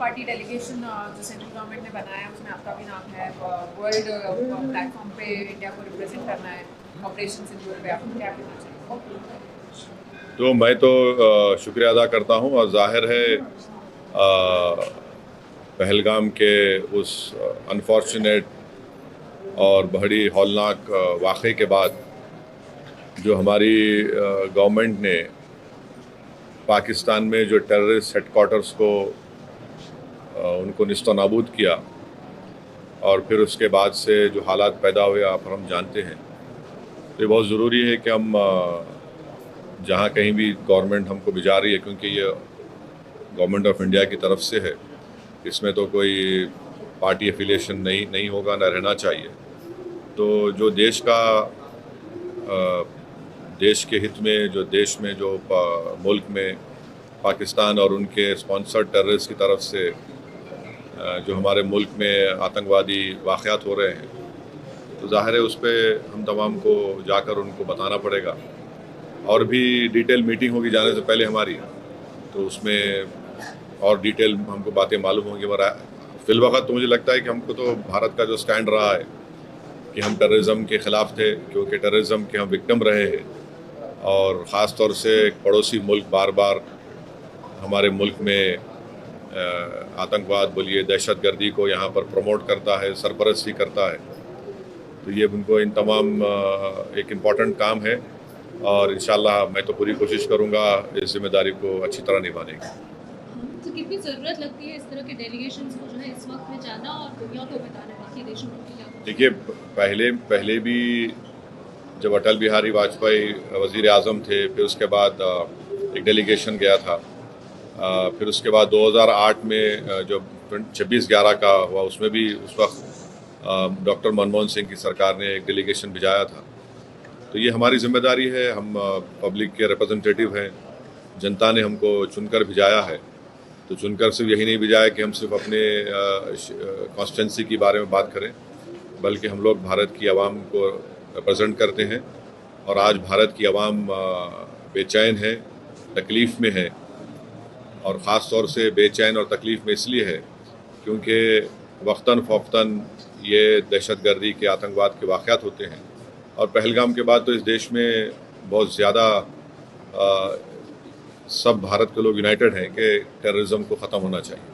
Party delegation जो central government ने बनाया है उसमें आपका भी नाम है, वर्ल्ड प्लेटफॉर्म पे इंडिया को रिप्रेजेंट करना है ऑपरेशन सिंदूर पे, आपको क्या कहना चाहिए? तो मैं तो शुक्रिया अदा करता हूँ और जाहिर है पहलगाम के उस अनफॉर्चुनेट और बड़ी हौलनाक वाक़े के बाद जो हमारी गवर्नमेंट ने पाकिस्तान में जो टेररिस्ट हेडक्वार्टर्स को उनको निस्तो नाबूद किया और फिर उसके बाद से जो हालात पैदा हुए आप हम जानते हैं, तो ये बहुत ज़रूरी है कि हम जहाँ कहीं भी गवर्नमेंट हमको भिजा रही है, क्योंकि ये गवर्नमेंट ऑफ इंडिया की तरफ से है, इसमें तो कोई पार्टी एफिलिएशन नहीं होगा, ना रहना चाहिए। तो जो देश का देश के हित में जो मुल्क में पाकिस्तान और उनके स्पॉन्सर्ड टेररिस्ट की तरफ से जो हमारे मुल्क में आतंकवादी वाक़यात हो रहे हैं, तो ज़ाहिर है उस पर हम तमाम को जाकर उनको बताना पड़ेगा। और भी डिटेल मीटिंग होगी जाने से पहले हमारी, तो उसमें और डिटेल हमको बातें मालूम होंगी। मगर फ़िलवक़्त तो मुझे लगता है कि हमको तो भारत का जो स्टैंड रहा है कि हम टेररिज्म के ख़िलाफ़ थे, क्योंकि टेररिज्म के हम विक्टिम रहे हैं और ख़ास तौर से एक पड़ोसी मुल्क बार बार हमारे मुल्क में आतंकवाद बोलिए, दहशतगर्दी को यहाँ पर प्रमोट करता है, सरपरस्ती करता है। तो ये उनको इन तमाम एक इम्पॉर्टेंट काम है और इंशाल्लाह मैं तो पूरी कोशिश करूँगा इस जिम्मेदारी को अच्छी तरह निभाने की। तो कितनी ज़रूरत लगती है इस तरह के डेलीगेशंस को जो है इस वक्त में जाना और दुनिया को बताना, बाकी देशों को? देखिए, पहले भी जब अटल बिहारी वाजपेयी वज़ीर आज़म थे, फिर उसके बाद एक डेलीगेशन गया था, फिर उसके बाद 2008 में जब 26/11 का हुआ, उसमें भी उस वक्त डॉक्टर मनमोहन सिंह की सरकार ने एक डेलीगेशन भिजाया था। तो ये हमारी जिम्मेदारी है, हम पब्लिक के रिप्रेजेंटेटिव हैं, जनता ने हमको चुनकर भिजाया है, तो चुनकर सिर्फ यही नहीं भिजाया कि हम सिर्फ अपने कॉन्स्टिट्यूंसी के बारे में बात करें, बल्कि हम लोग भारत की आवाम को रिप्रेजेंट करते हैं। और आज भारत की आवाम बेचैन है, तकलीफ़ में है, और ख़ास तौर से बेचैन और तकलीफ़ में इसलिए है क्योंकि वक्तन फ़ौक़तन ये दहशतगर्दी के, आतंकवाद के वाक़यात होते हैं। और पहलगाम के बाद तो इस देश में बहुत ज़्यादा सब भारत के लोग यूनाइटेड हैं कि टेररिज्म को ख़त्म होना चाहिए।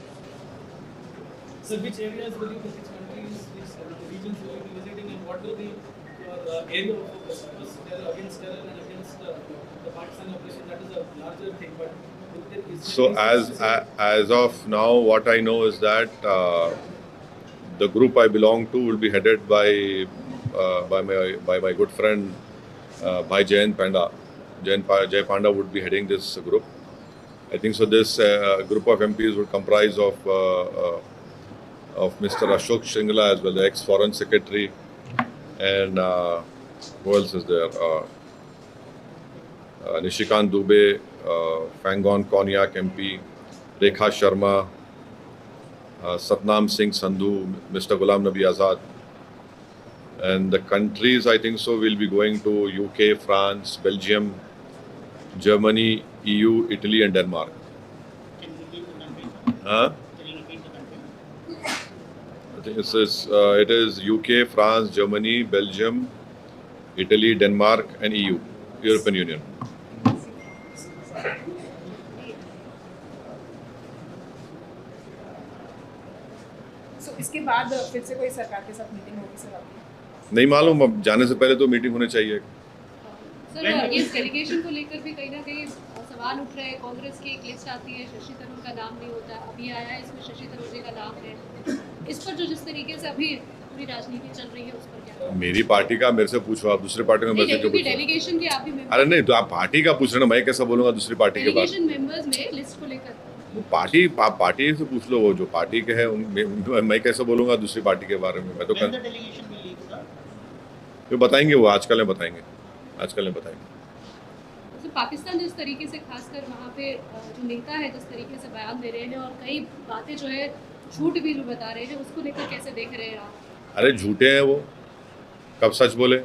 So as of now, what I know is that the group I belong to will be headed by my good friend Bhai Jayant Panda. Jay Panda would be heading this group. I think so. This group of MPs would comprise of Mr. Ashok Shringla as well, the ex-Foreign Secretary, and who else is there? Nishikant Dubey, Fangon Konyak MP, Rekha Sharma, Satnam Singh Sandhu, Mr. Ghulam Nabi Azad. And the countries, I think so, will be going to UK, France, Belgium, Germany, EU, Italy and Denmark. Can you repeat the country? Can you repeat the country? I think it is UK, France, Germany, Belgium, Italy, Denmark and EU, European Union. So, इसके बाद फिर से कोई सरकार के साथ meeting होगी sir आपकी? नहीं मालूम, अब जाने से पहले तो मीटिंग होनी चाहिए। सर, इस डेलीगेशन को लेकर भी कहीं ना कहीं सवाल उठ रहे हैं। कांग्रेस की एक लिस्ट आती है, शशि थरूर का नाम नहीं होता, अभी आया है इसमें शशि थरूर जी का नाम है। इस पर जो जिस तरीके से अभी पूरी राजनीति चल रही है उस पर क्या? मेरी पार्टी का मेरे से पूछो, आप दूसरी पार्टी में नहीं, क्योंकि डेलीगेशन के आप भी मेंबर। अरे नहीं, तो आप पार्टी का पूछ रहे ना, मैं कैसे बोलूँगा दूसरी पार्टी के बारे में? डेलीगेशन मेंबर्स में लिस्ट को लेकर पार्टी से पूछ लो, वो जो पार्टी के है मैं कैसे बोलूँगा दूसरी पार्टी के बारे में? मैं तो बताएंगे, वो आजकल बताएंगे। तो पाकिस्तान जिस तरीके से खासकर वहाँ पे जो नेता है जिस तरीके से बयान दे रहे हैं और कई बातें जो है झूठ भी जो बता रहे हैं, उसको लेकर कैसे देख रहे हैं आप? अरे झूठे हैं वो, कब सच बोले?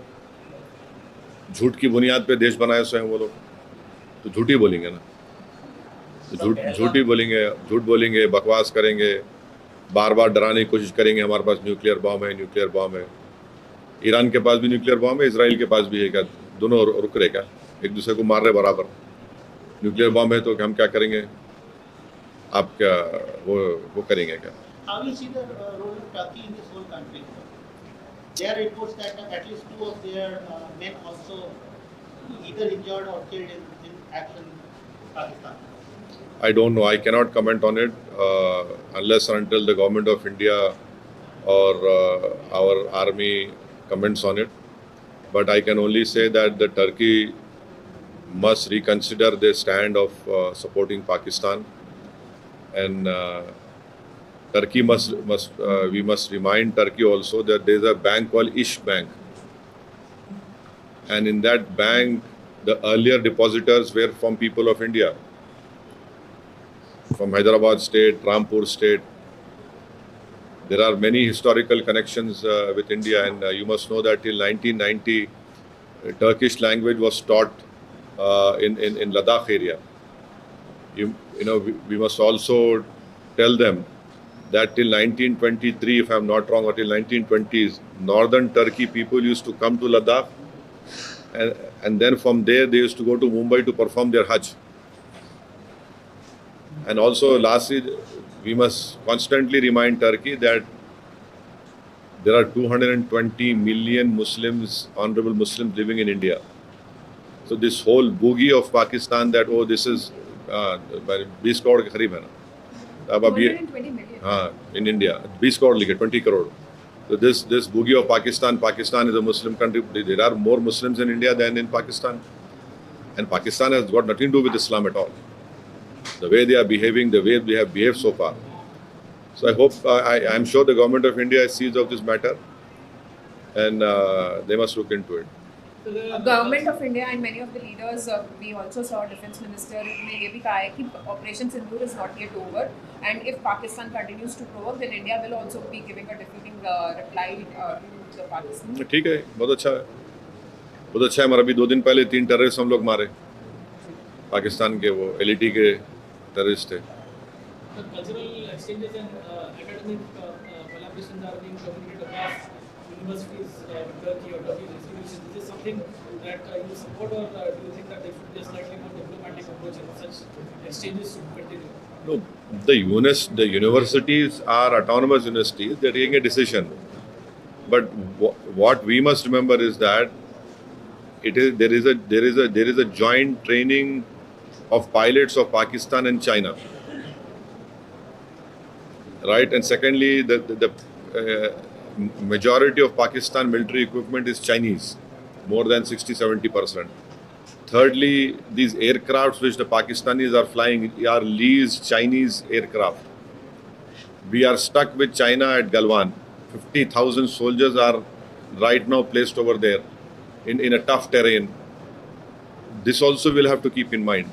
झूठ की बुनियाद पे देश बनाए स्वयं वो लोग, तो झूठ ही बोलेंगे ना। झूठ बोलेंगे, बकवास करेंगे, बार बार डराने की कोशिश करेंगे हमारे पास न्यूक्लियर बॉम्ब है। ईरान के पास भी न्यूक्लियर बॉम्ब है, इसराइल के पास भी है। क्या दोनों रुक रहे क्या? एक दूसरे को मार रहे बराबर। न्यूक्लियर बॉम्ब है तो हम क्या करेंगे? आप क्या वो करेंगे क्या? How do you see the role of Turkey in this whole conflict? There are reports that at least 2 of their men also either injured or killed in action in Pakistan. I don't know. I cannot comment on it unless or until the government of India or our army comments on it. But I can only say that the Turkey must reconsider their stand of supporting Pakistan, and Turkey we must remind Turkey also that there is a bank called Ish Bank, and in that bank the earlier depositors were from people of India, from Hyderabad state, Rampur state. There are many historical connections with India, and you must know that till 1990 Turkish language was taught in Ladakh area. You know, we must also tell them that till 1923, if I am not wrong, or till 1920s, northern Turkey people used to come to Ladakh, and then from there they used to go to Mumbai to perform their Hajj. And also, lastly, we must constantly remind Turkey that there are 220 million Muslims, honorable Muslims living in India. So this whole boogie of Pakistan that, oh, this is 20 crore के करीब है ना, अब 220 million. हाँ, in India 20 crore लिखे, 20 crore. So this boogie of Pakistan is a Muslim country. There are more Muslims in India than in Pakistan, and Pakistan has got nothing to do with Islam at all. The way they are behaving, the way they have behaved so far. So I hope, I am sure the government of India sees of this matter, and they must look into it. Government of India and many of the leaders, we also saw Defence Minister ने ये भी कहा है कि Operation Sindoor is not yet over, and if Pakistan continues to provoke, then India will also be giving a defeating reply to the Pakistan. ठीक है, बहुत अच्छा है, बहुत अच्छा है। हमारा अभी 2 दिन पहले 3 टेररिस्ट हम लोग मारे, पाकिस्तान के, वो LET के टेररिस्ट थे। The cultural exchanges and academic collaborations are being communicated across universities with Turkey or Turkish institutions. Is this something that you support, or do you think that there should be a slightly more diplomatic approach and such exchanges should continue? No, the universities are autonomous universities. They are taking a decision. But what we must remember is that there is a joint training of pilots of Pakistan and China. Right, and secondly, the majority of Pakistan military equipment is Chinese, more than 60-70%. Thirdly, these aircrafts which the Pakistanis are flying are leased Chinese aircraft. We are stuck with China at Galwan. 50,000 soldiers are right now placed over there in a tough terrain. This also we'll have to keep in mind.